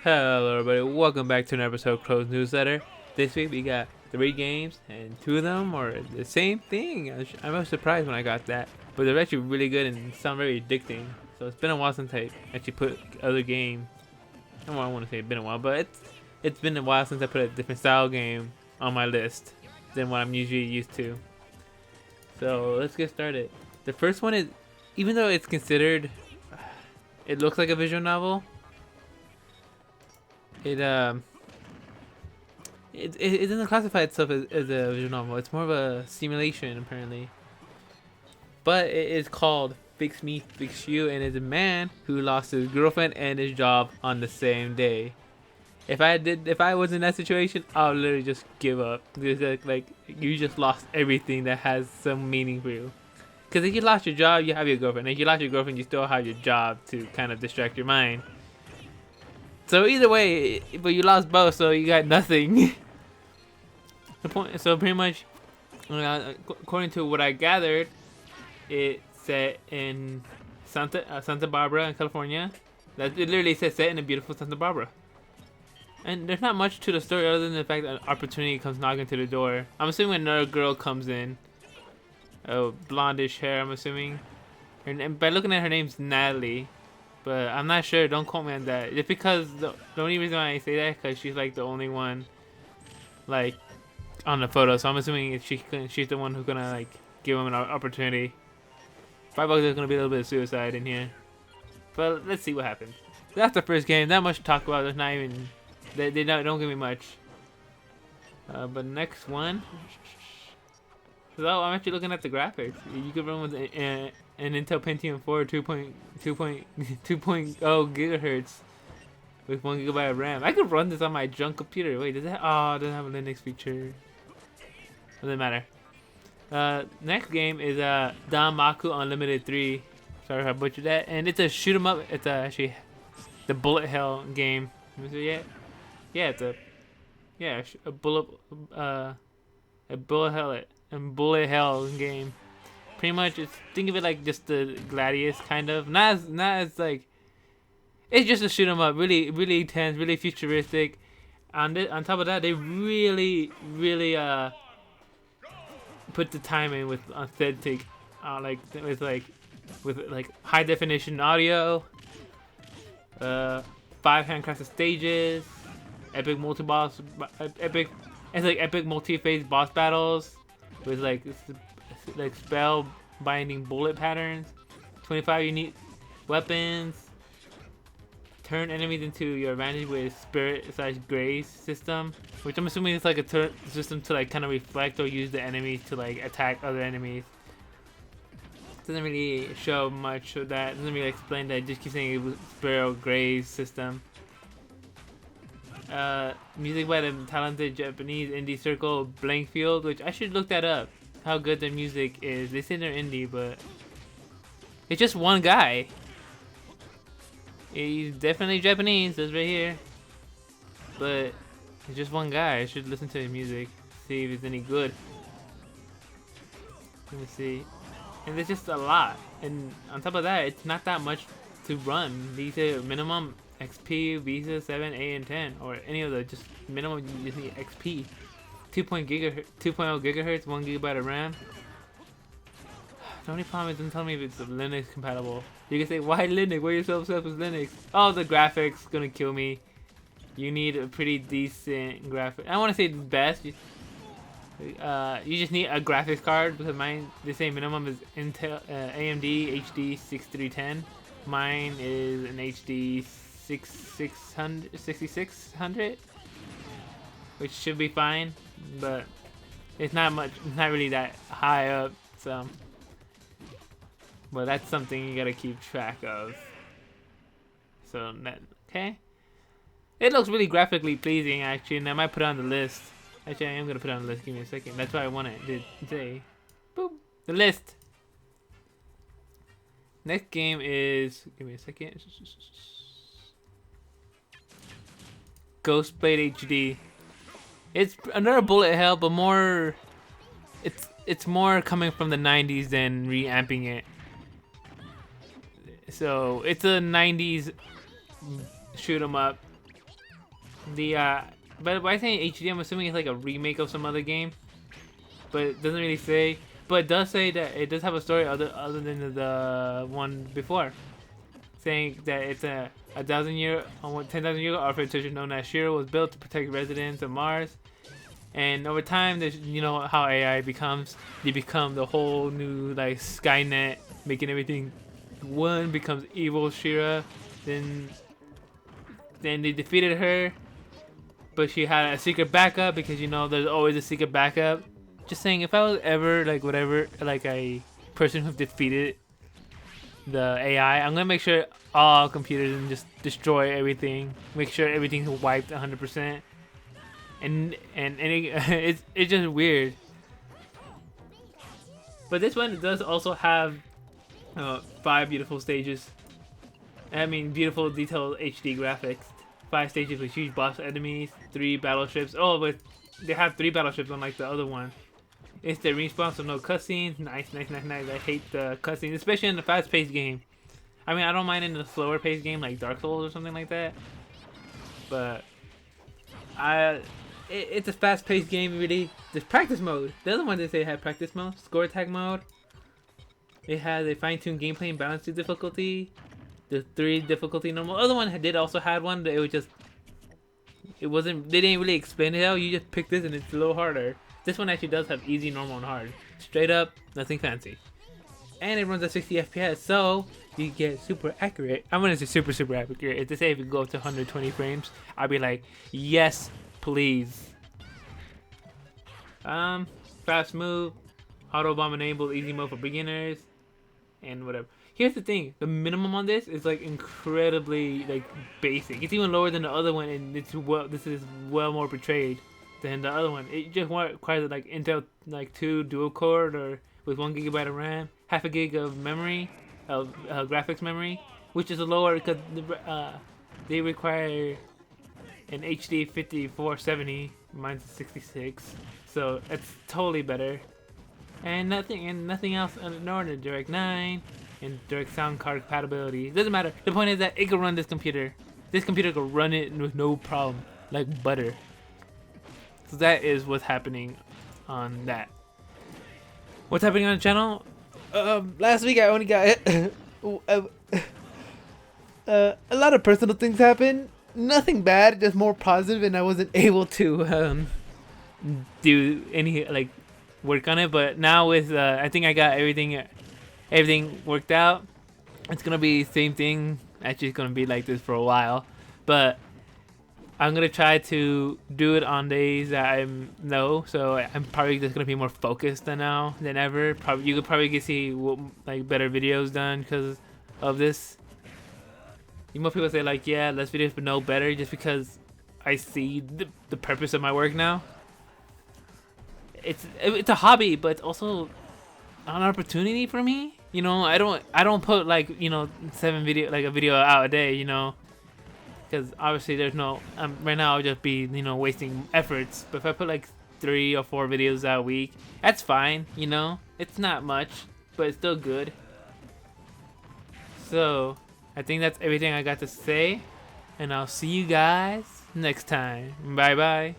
Hello, everybody. Welcome back to an episode of Crow's Newsletter. This week we got 3 games, and 2 of them are the same thing. I was surprised when I got that, but they're actually really good and sound very addicting. So it's been a while since I actually put other games. I don't want to say it's been a while, but it's been a while since I put a different style game on my list than what I'm usually used to. So let's get started. The first one is, even though it's considered, it looks like a visual novel. It it doesn't classify itself as a visual novel. It's more of a simulation apparently. But it is called Fix Me, Fix You, and it's a man who lost his girlfriend and his job on the same day. If I was in that situation, I would literally just give up. Because like you just lost everything that has some meaning for you. Because if you lost your job, you have your girlfriend. If you lost your girlfriend, you still have your job to kind of distract your mind. So either way, but you lost both, so you got nothing. The point. So pretty much, according to what I gathered, it's set in Santa Barbara, in California. That it literally says set in a beautiful Santa Barbara. And there's not much to the story other than the fact that an opportunity comes knocking to the door. I'm assuming another girl comes in. Oh, blondish hair. I'm assuming. And by looking at her name's Natalie. But I'm not sure. Don't quote me on that. It's because the only reason why I say that because she's like the only one, like, on the photo. So I'm assuming if she's the one who's gonna like give him an opportunity. $5 is gonna be a little bit of suicide in here. But let's see what happens. That's the first game. Not much to talk about. There's not even they don't give me much. But next one. So I'm actually looking at the graphics. You could run with an Intel Pentium 4 2.2.0 gigahertz with 1 GB of RAM. I could run this on my junk computer. Wait, does that? Oh, it doesn't have a Linux feature. Doesn't matter. Next game is Danmaku Unlimited 3. Sorry if I butchered that. And it's a shoot 'em up. It's actually the bullet hell game. Is it yet? Yeah, it's a bullet hell game. Pretty much, think of it like just the Gladius kind of. Not as like. It's just a shoot 'em up. Really, really intense. Really futuristic. On top of that, they really put the time in with authentic, with high definition audio. 5 handcrafted stages. Epic multi-boss. It's like epic multi-phase boss battles with like spell binding bullet patterns, 25 unique weapons, turn enemies into your advantage with spirit/grace system, which I'm assuming is like a system to like kind of reflect or use the enemies to like attack other enemies. Doesn't really show much of that. Doesn't really explain that. It just keeps saying it was spirit grace system. Music by the talented Japanese indie circle Blank Field, which I should look that up. How good their music is. They say they're indie, but it's just one guy. He's definitely Japanese, that's right here. But it's just one guy. I should listen to his music, see if it's any good. Let me see. And there's just a lot. And on top of that, it's not that much to run. These are minimum XP, Visa 7, 8, and 10, or any of the just minimum. You just need XP. 2.0 gigahertz, 1 GB of RAM. The only problem is it doesn't tell me if it's Linux compatible. You can say, why Linux? Why are you so obsessed with Linux? Oh, the graphics gonna kill me. You need a pretty decent graphic. I want to say the best. You just need a graphics card because mine, they say minimum is Intel AMD HD 6310. Mine is an HD 6600, which should be fine, but it's not much. It's not really that high up, so. But that's something you gotta keep track of. So okay, it looks really graphically pleasing actually, and I might put it on the list. Actually, I am gonna put it on the list. Give me a second. That's what I wanted to say. Boop. The list. Next game is. Give me a second. Ghostblade HD. It's another bullet hell, but more. It's more coming from the 90s than reamping it. So it's a 90s shoot 'em up. The but by saying HD, I'm assuming it's like a remake of some other game, but it doesn't really say. But it does say that it does have a story other than the one before, saying that it's a 10,000 year old architecture known as Shira was built to protect residents of Mars. And over time, there's, you know how AI becomes. They become the whole new like Skynet, making everything one, becomes evil Shira. Then they defeated her, but she had a secret backup because, you know, there's always a secret backup. Just saying, if I was ever like whatever, like a person who defeated the AI, I'm gonna make sure all computers and just destroy everything. Make sure everything's wiped 100%. And it's just weird. But this one does also have 5 beautiful stages. I mean, beautiful detailed HD graphics. 5 stages with huge boss enemies, 3 battleships. Oh, but they have 3 battleships unlike the other one. It's the respawn, so no cutscenes. Nice. I hate the cutscenes, especially in the fast-paced game. I mean, I don't mind in a slower-paced game like Dark Souls or something like that. But it's a fast-paced game, really. There's practice mode. The other one they say had practice mode. Score attack mode. It has a fine-tuned gameplay and balance to difficulty. The 3 difficulty normal. The other one did also had one, but it was just... It wasn't... They didn't really explain it out. You just pick this and it's a little harder. This one actually does have easy, normal, and hard. Straight up, nothing fancy. And it runs at 60 FPS, so you get super accurate. I'm gonna say super accurate. If they say if you go up to 120 frames, I'll be like, yes, please. Fast move, auto bomb enabled, easy mode for beginners, and whatever. Here's the thing: the minimum on this is like incredibly like basic. It's even lower than the other one, and this is well more portrayed than the other one. It just requires like Intel like 2 dual core or with 1 GB of RAM, half a gig of memory, graphics memory, which is lower because they require an HD 5470. Mine's 66, so it's totally better. And nothing else. Nor the Direct 9 and Direct sound card compatibility. It doesn't matter. The point is that it can run this computer. This computer can run it with no problem, like butter. So that is what's happening on that. What's happening on the channel? Last week I only got a lot of personal things happened. Nothing bad, just more positive, and I wasn't able to do any like work on it. But now with I think I got everything worked out. It's gonna be the same thing. Actually, it's gonna be like this for a while, but I'm gonna try to do it on days that I know. So I'm probably just gonna be more focused than ever. You could probably get see like better videos done because of this. Most people say like, yeah, less videos but no better, just because I see the purpose of my work now. It's a hobby, but it's also an opportunity for me. You know, I don't put like, you know, a video out a day, you know, because obviously there's no right now I'll just be, you know, wasting efforts. But if I put like 3 or 4 videos out a week, that's fine. You know, it's not much, but it's still good. So I think that's everything I got to say, and I'll see you guys next time. Bye bye.